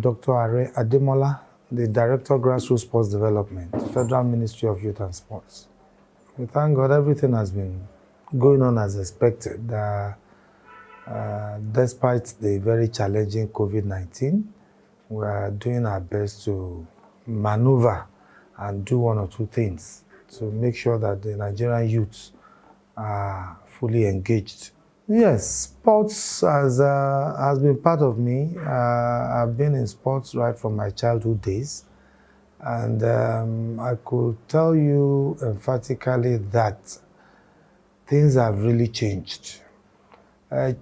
Dr. Are Ademola, the Director of Grassroots Sports Development, Federal Ministry of Youth and Sports. We thank God everything has been going on as expected. Despite the very challenging COVID-19, we are doing our best to maneuver and do one or two things to make sure that the Nigerian youths are fully engaged. Yes, sports has been part of me. I've been in sports right from my childhood days. And I could tell you emphatically that things have really changed.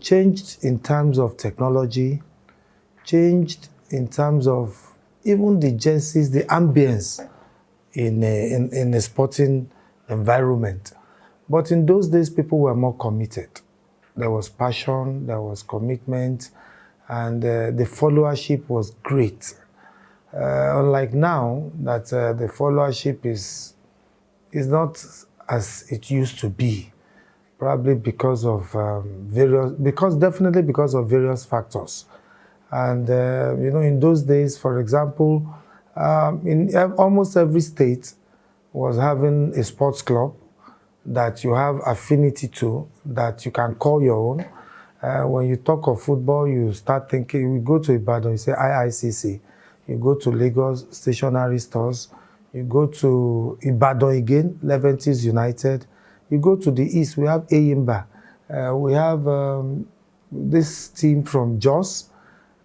Changed in terms of technology, changed in terms of even the jerseys, the ambience in a sporting environment. But in those days, people were more committed. There was passion, there was commitment, and the followership was great. Unlike now, that the followership is not as it used to be, probably because of definitely because of various factors. And you know, in those days, for example, in almost every state was having a sports club that you have affinity to, that you can call your own. When you talk of football, you start thinking, you go to Ibadan, you say IICC. You go to Lagos, stationery stores. You go to Ibadan again, Leventis United. You go to the east, we have Eyimba. We have this team from Jos,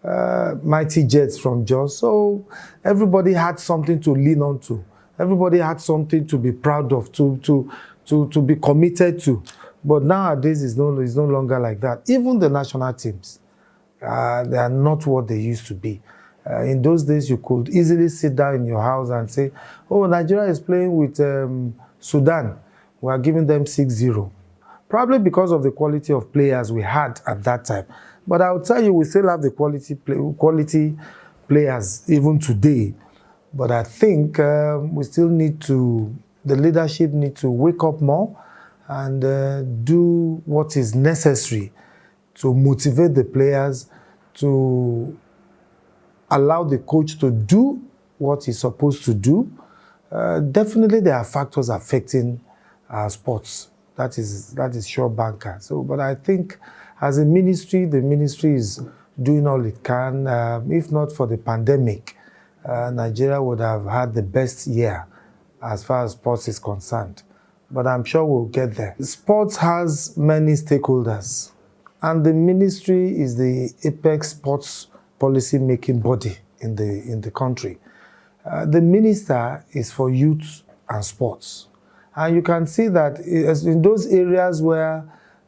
Mighty Jets from Jos. So everybody had something to lean on to. Everybody had something to be proud of, to be committed to. But nowadays, it's no longer like that. Even the national teams, they are not what they used to be. In those days, you could easily sit down in your house and say, oh, Nigeria is playing with Sudan. We are giving them 6-0. Probably because of the quality of players we had at that time. But I'll tell you, we still have the quality players even today. But I think we still need to, the leadership need to wake up more and do what is necessary to motivate the players, to allow the coach to do what he's supposed to do. Definitely there are factors affecting sports. That is sure banker. So, but I think as a ministry, the ministry is doing all it can. If not for the pandemic, Nigeria would have had the best year as far as sports is concerned. But I'm sure we'll get there. Sports has many stakeholders, and the ministry is the apex sports policy-making body in the country. The minister is for youth and sports. And you can see that in those areas where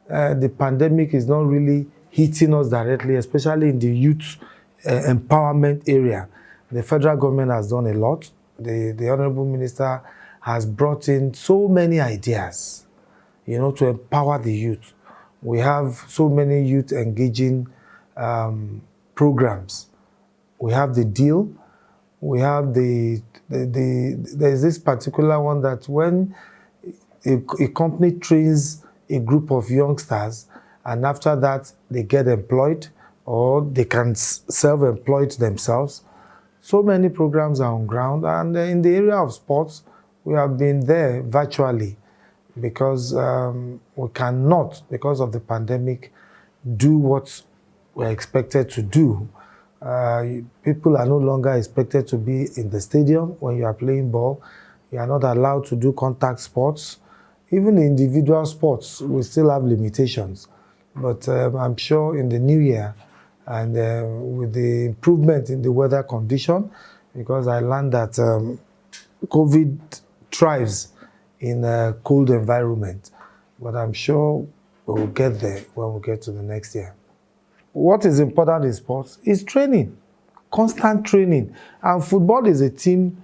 the pandemic is not really hitting us directly, especially in the youth empowerment area, the federal government has done a lot. The Honorable Minister has brought in so many ideas, you know, to empower the youth. We have so many youth engaging programs. We have the deal. We have there's this particular one that when a company trains a group of youngsters and after that they get employed or they can self-employ themselves. So many programs are on ground, and in the area of sports, we have been there virtually because we cannot, because of the pandemic, do what we're expected to do. People are no longer expected to be in the stadium when you are playing ball. You are not allowed to do contact sports. Even individual sports, we still have limitations. But I'm sure in the new year, and with the improvement in the weather condition, because I learned that COVID thrives in a cold environment. But I'm sure we will get there when we get to the next year. What is important in sports is training, constant training. And football is a team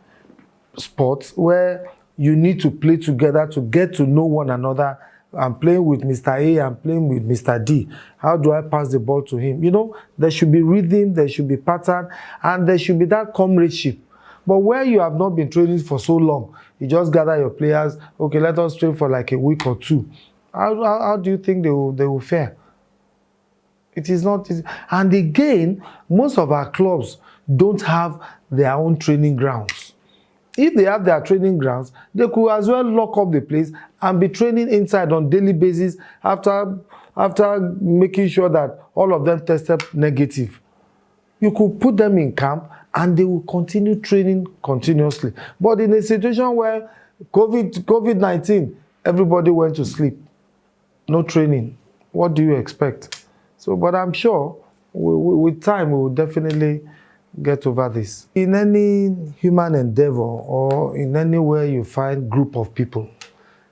sport where you need to play together to get to know one another. I'm playing with Mr. A, I'm playing with Mr. D. How do I pass the ball to him? You know, there should be rhythm, there should be pattern, and there should be that comradeship. But where you have not been training for so long, you just gather your players, okay, let us train for like a week or two. How do you think they will fare? It is not easy. And again, most of our clubs don't have their own training grounds. If they have their training grounds, they could as well lock up the place and be training inside on daily basis after making sure that all of them tested negative. You could put them in camp and they will continue training continuously. But in a situation where COVID-19, everybody went to sleep, no training, what do you expect? So, but I'm sure with time we will definitely get over this. In any human endeavor or in anywhere you find group of people,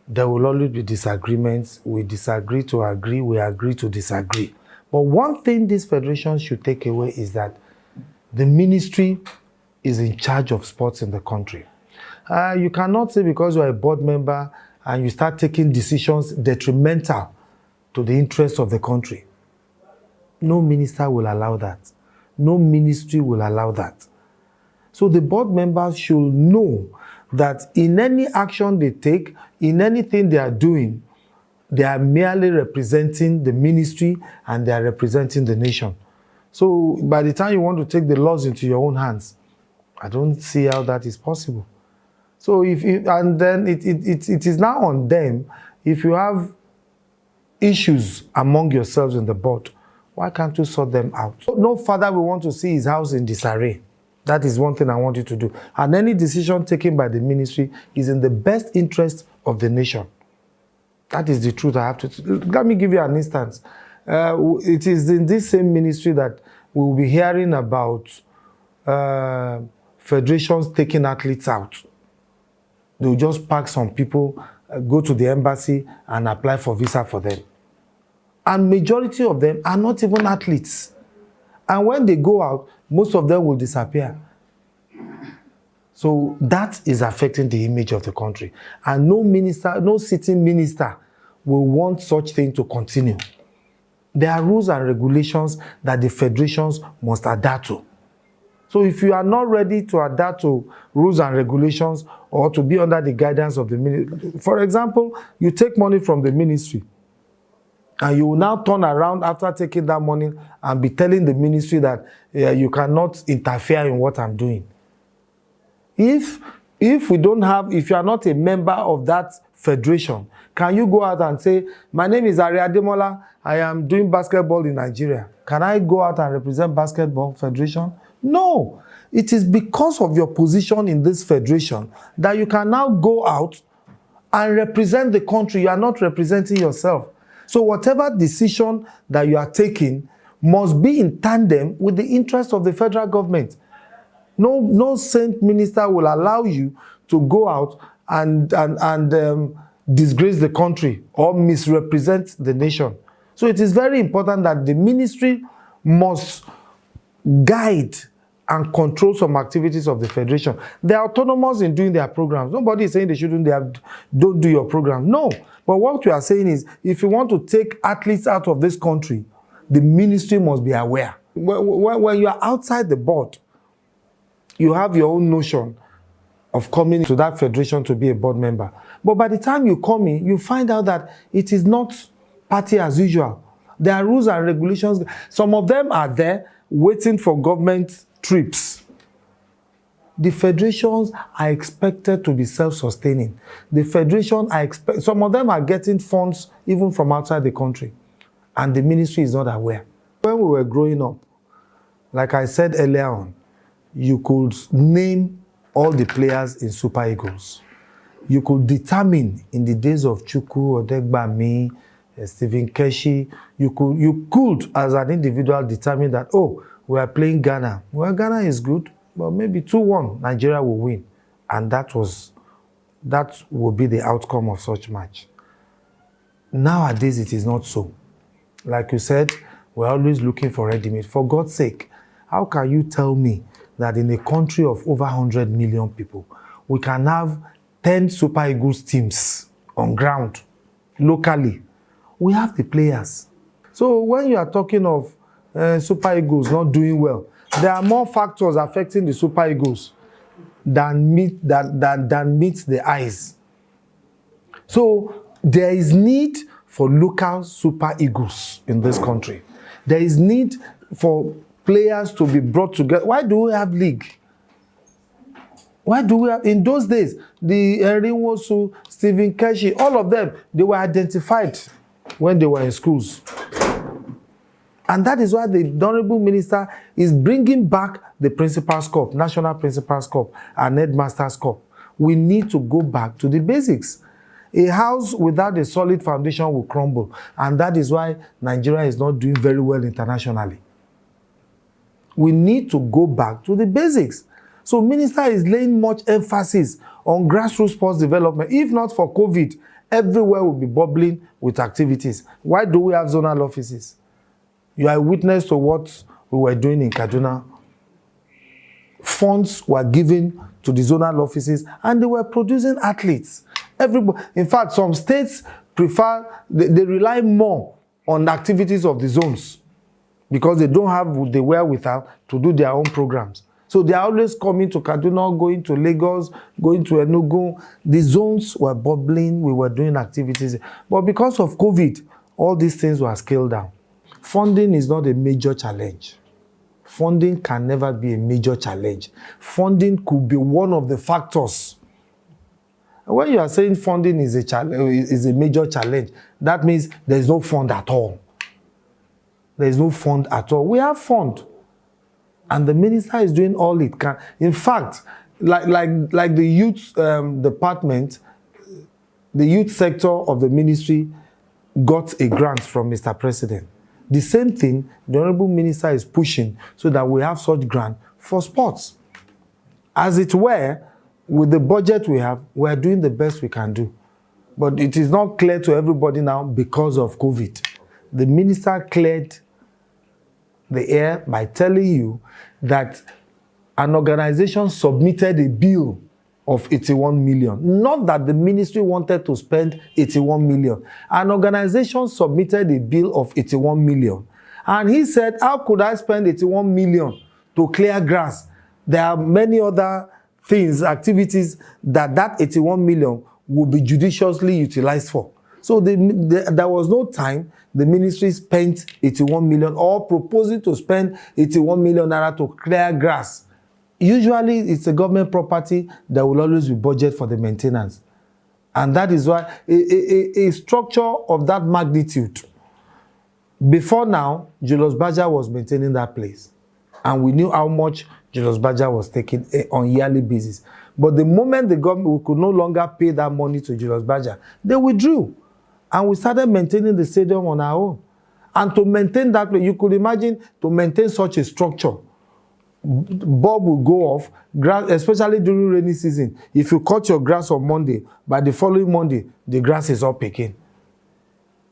there will always be disagreements. We disagree to agree, we agree to disagree. But one thing this federation should take away is that the ministry is in charge of sports in the country. You cannot say because you are a board member and you start taking decisions detrimental to the interests of the country. No minister will allow that. No ministry will allow that. So the board members should know that in any action they take, in anything they are doing, they are merely representing the ministry and they are representing the nation. So by the time you want to take the laws into your own hands, I don't see how that is possible. So and then it is now on them. If you have issues among yourselves in the board, why can't you sort them out? No father will want to see his house in disarray. That is one thing I want you to do. And any decision taken by the ministry is in the best interest of the nation. That is the truth I have to... Let me give you an instance. It is in this same ministry that we will be hearing about federations taking athletes out. They will just pack some people, go to the embassy and apply for visa for them. And majority of them are not even athletes. And when they go out, most of them will disappear. So that is affecting the image of the country. And no minister, no sitting minister will want such thing to continue. There are rules and regulations that the federations must adapt to. So if you are not ready to adapt to rules and regulations or to be under the guidance of the ministry, for example, you take money from the ministry, and you will now turn around after taking that money and be telling the ministry that you cannot interfere in what I'm doing. If you are not a member of that federation, can you go out and say, my name is Ari Ademola, I am doing basketball in Nigeria. Can I go out and represent basketball federation? No. It is because of your position in this federation that you can now go out and represent the country. You are not representing yourself. So whatever decision that you are taking must be in tandem with the interest of the federal government. No saint minister will allow you to go out and disgrace the country or misrepresent the nation. So it is very important that the ministry must guide and control some activities of the federation. They are autonomous in doing their programs. Nobody is saying they shouldn't, don't do your program. No. But what we are saying is, if you want to take athletes out of this country, the ministry must be aware. When you are outside the board, you have your own notion of coming to that federation to be a board member. But by the time you come in, you find out that it is not party as usual. There are rules and regulations. Some of them are there waiting for government trips. The federations are expected to be self-sustaining. The federation some of them are getting funds even from outside the country, and the ministry is not aware. When we were growing up, like I said earlier on, you could name all the players in Super Eagles. You could determine in the days of Chukwu, Odegbami, Stephen Keshi, you could as an individual determine that, oh, we are playing Ghana. Well, Ghana is good, but maybe 2-1, Nigeria will win. And that will be the outcome of such match. Nowadays, it is not so. Like you said, we're always looking for ready-made. For God's sake, how can you tell me that in a country of over 100 million people, we can have 10 Super Eagles teams on ground, locally? We have the players. So when you are talking of Super Eagles not doing well, there are more factors affecting the Super Eagles than meets the eyes. So there is need for local Super Eagles in this country. There is need for players to be brought together. Why do we have league? Why do we have, in those days, the Erinwosu, Stephen Keshi, all of them, they were identified when they were in schools. And that is why the Honorable Minister is bringing back the Principal's Cup, National Principal's Cup, and Headmaster's Cup. We need to go back to the basics. A house without a solid foundation will crumble. And that is why Nigeria is not doing very well internationally. We need to go back to the basics. So Minister is laying much emphasis on grassroots sports development. If not for COVID, everywhere will be bubbling with activities. Why do we have zonal offices? You are a witness to what we were doing in Kaduna. Funds were given to the zonal offices and they were producing athletes. Everybody, in fact, some states prefer, they rely more on the activities of the zones because they don't have the wherewithal to do their own programs. So they are always coming to Kaduna, going to Lagos, going to Enugu. The zones were bubbling, we were doing activities. But because of COVID, all these things were scaled down. Funding is not a major challenge. Funding can never be a major challenge. Funding could be one of the factors. When you are saying funding is a major challenge, that means there is no fund at all. There is no fund at all. We have fund. And the minister is doing all it can. In fact, like the youth department, the youth sector of the ministry got a grant from Mr. President. The same thing the Honorable Minister is pushing so that we have such grant for sports. As it were, with the budget we have, we are doing the best we can do. But it is not clear to everybody now because of COVID. The minister cleared the air by telling you that an organization submitted a bill of 81 million. Not that the ministry wanted to spend 81 million. An organization submitted a bill of 81 million. And he said, how could I spend 81 million to clear grass? There are many other things, activities that 81 million will be judiciously utilized for. So there was no time the ministry spent 81 million or proposing to spend 81 million naira to clear grass. Usually, it's a government property that will always be budgeted for the maintenance. And that is why a structure of that magnitude, before now, Julius Baja was maintaining that place. And we knew how much Julius Baja was taking on a yearly basis. But the moment the government could no longer pay that money to Julius Baja, they withdrew. And we started maintaining the stadium on our own. And to maintain that, you could imagine to maintain such a structure, bulb will go off, grass, especially during rainy season. If you cut your grass on Monday, by the following Monday, the grass is up again.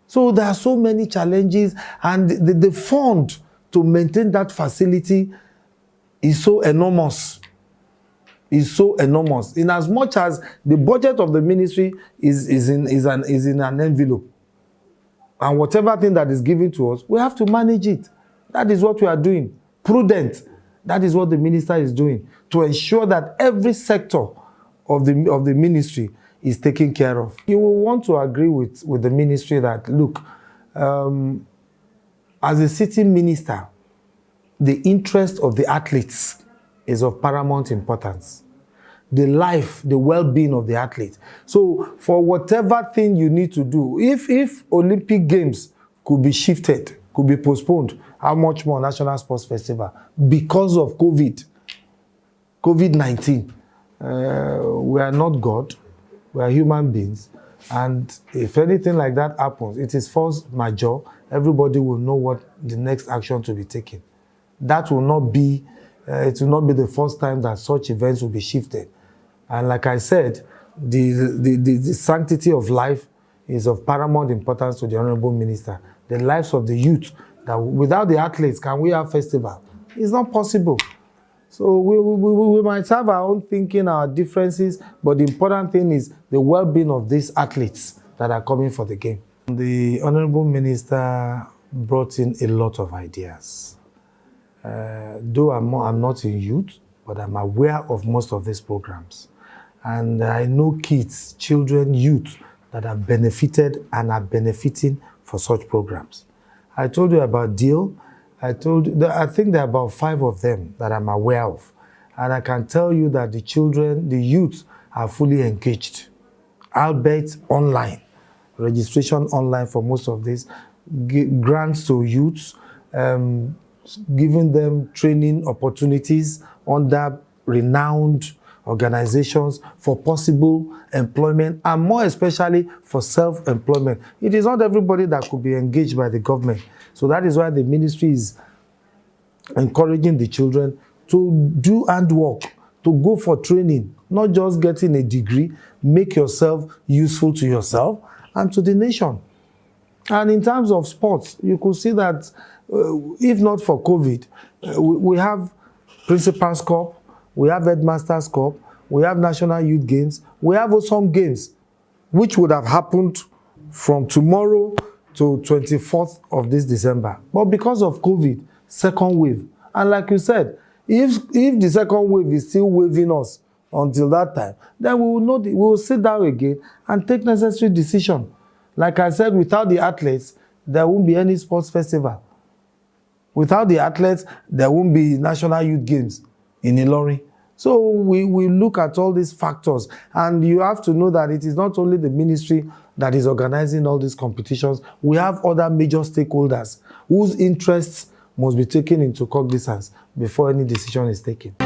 So there are so many challenges, and the fund to maintain that facility is so enormous. Is so enormous. In as much as the budget of the ministry is in an envelope, and whatever thing that is given to us, we have to manage it. That is what we are doing. Prudent. That is what the minister is doing to ensure that every sector of the ministry is taken care of. You will want to agree with the ministry that, look, as a sitting minister, the interest of the athletes is of paramount importance. The life, the well-being of the athlete. So for whatever thing you need to do, if Olympic Games could be shifted, could be postponed, how much more National Sports Festival? Because of COVID-19. We are not God. We are human beings. And if anything like that happens, it is force majeure. Everybody will know what the next action to be taken. That will not be, it will not be the first time that such events will be shifted. And like I said, the sanctity of life is of paramount importance to the Honorable Minister. The lives of the youth, that without the athletes, can we have festival? It's not possible. So we might have our own thinking, our differences, but the important thing is the well-being of these athletes that are coming for the game. The Honorable Minister brought in a lot of ideas. Though I'm not in youth, but I'm aware of most of these programs. And I know kids, children, youth that have benefited and are benefiting for such programs. I told you about DEAL, I told you, I think there are about 5 of them that I'm aware of. And I can tell you that the children, the youth are fully engaged, albeit online. Registration online for most of this, grants to youths, giving them training opportunities under renowned organizations for possible employment, and more especially for self-employment. It is not everybody that could be engaged by the government. So that is why the ministry is encouraging the children to do handwork, to go for training, not just getting a degree. Make yourself useful to yourself and to the nation. And in terms of sports, you could see that if not for COVID, we have Principal's Cup, we have Headmaster's Cup, we have National Youth Games, we have some games, which would have happened from tomorrow to 24th of this December. But because of COVID, second wave. And like you said, if the second wave is still waving us until that time, then we will know, we will sit down again and take necessary decision. Like I said, without the athletes, there won't be any sports festival. Without the athletes, there won't be National Youth Games in Ilorin. So we look at all these factors, and you have to know that it is not only the ministry that is organizing all these competitions. We have other major stakeholders whose interests must be taken into cognizance before any decision is taken.